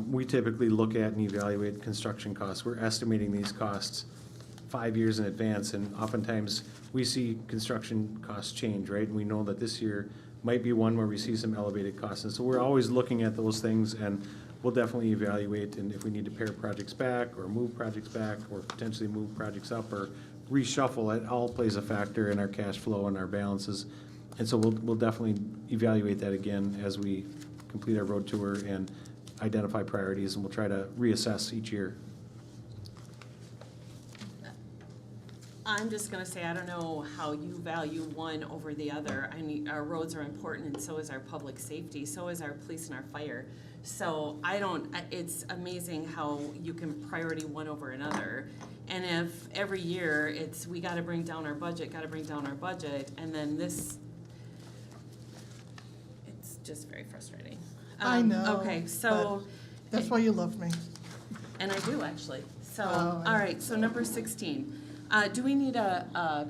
We typically look at and evaluate construction costs. We're estimating these costs 5 years in advance, and oftentimes we see construction costs change, right? And we know that this year might be one where we see some elevated costs. And so we're always looking at those things, and we'll definitely evaluate, and if we need to pare projects back or move projects back or potentially move projects up or reshuffle, it all plays a factor in our cash flow and our balances. And so we'll definitely evaluate that again as we complete our road tour and identify priorities, and we'll try to reassess each year. I'm just gonna say, I don't know how you value one over the other. I mean, our roads are important, and so is our public safety, so is our police and our fire. So it's amazing how you can priority one over another. And if every year it's, we gotta bring down our budget, and then this, it's just very frustrating. I know. Okay, so, That's why you love me. and I do actually. So, Oh, all right, so number 16. Do we need a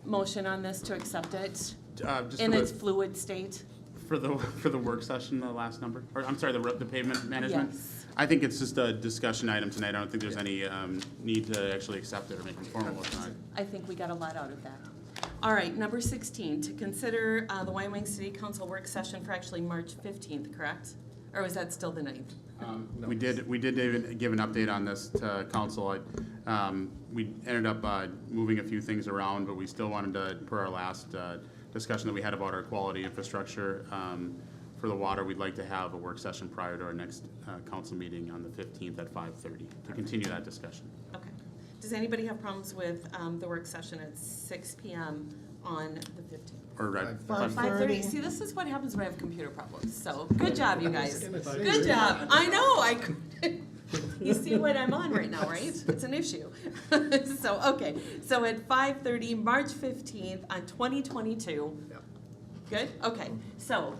motion on this to accept it Just in for its the, fluid state? for the work session, the last number, or I'm sorry, the pavement management? Yes. I think it's just a discussion item tonight. I don't think there's any need to actually accept it or make a formal motion on it. I think we got a lot out of that. All right, number 16, to consider the Wyoming City Council work session for actually March 15th, correct? Or was that still the 9th? We did even give an update on this to council. We ended up moving a few things around, but we still wanted to, per our last discussion that we had about our quality infrastructure for the water, we'd like to have a work session prior to our next council meeting on the 15th at 5:30 to continue that discussion. Okay. Does anybody have problems with the work session at 6 p.m. on the 15th? Or 5:30. See, this is what happens when I have computer problems. So, good job, you guys. Good job. I know, you see what I'm on right now, right? It's an issue. So, okay. So at 5:30, March 15th on 2022. Yep. Good? Okay. So,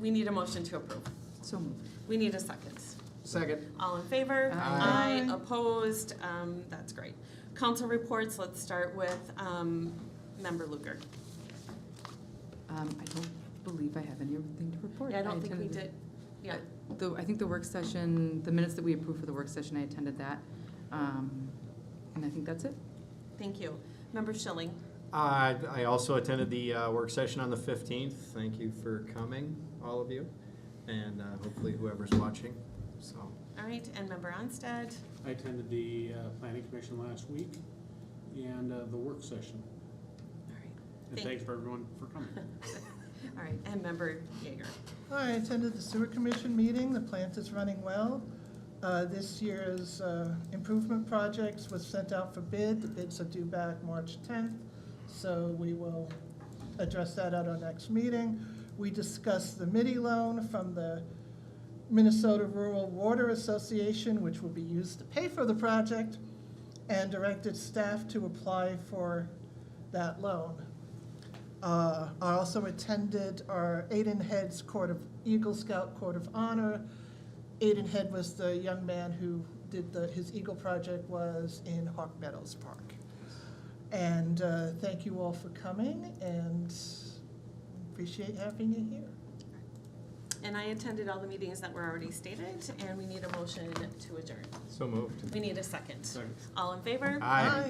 we need a motion to approve. So moved. We need a second. Second. All in favor? Aye. Opposed? That's great. Council reports, let's start with Member Luker. I don't believe I have anything to report. Yeah, I don't think we attended did. Yeah. I think the work session, the minutes that we approved for the work session, I attended that. And I think that's it. Thank you. Member Schilling? I also attended the work session on the 15th. Thank you for coming, all of you, and hopefully whoever's watching, so. All right, and Member Onstead? I attended the planning commission last week and the work session. All right. And thanks for everyone for coming. All right, and Member Yeager? I attended the sewer commission meeting. The plant is running well. This year's improvement projects was sent out for bid. The bids are due back March 10th, so we will address that at our next meeting. We discussed the MIDI loan from the Minnesota Rural Water Association, which will be used to pay for the project, and directed staff to apply for that loan. I also attended our Aiden Head's Eagle Scout Court of Honor. Aiden Head was the young man who did his Eagle project was in Hawk Meadows Park. And thank you all for coming, and appreciate having you here. And I attended all the meetings that were already stated, and we need a motion to adjourn. So moved. We need a second. Second. All in favor? Aye.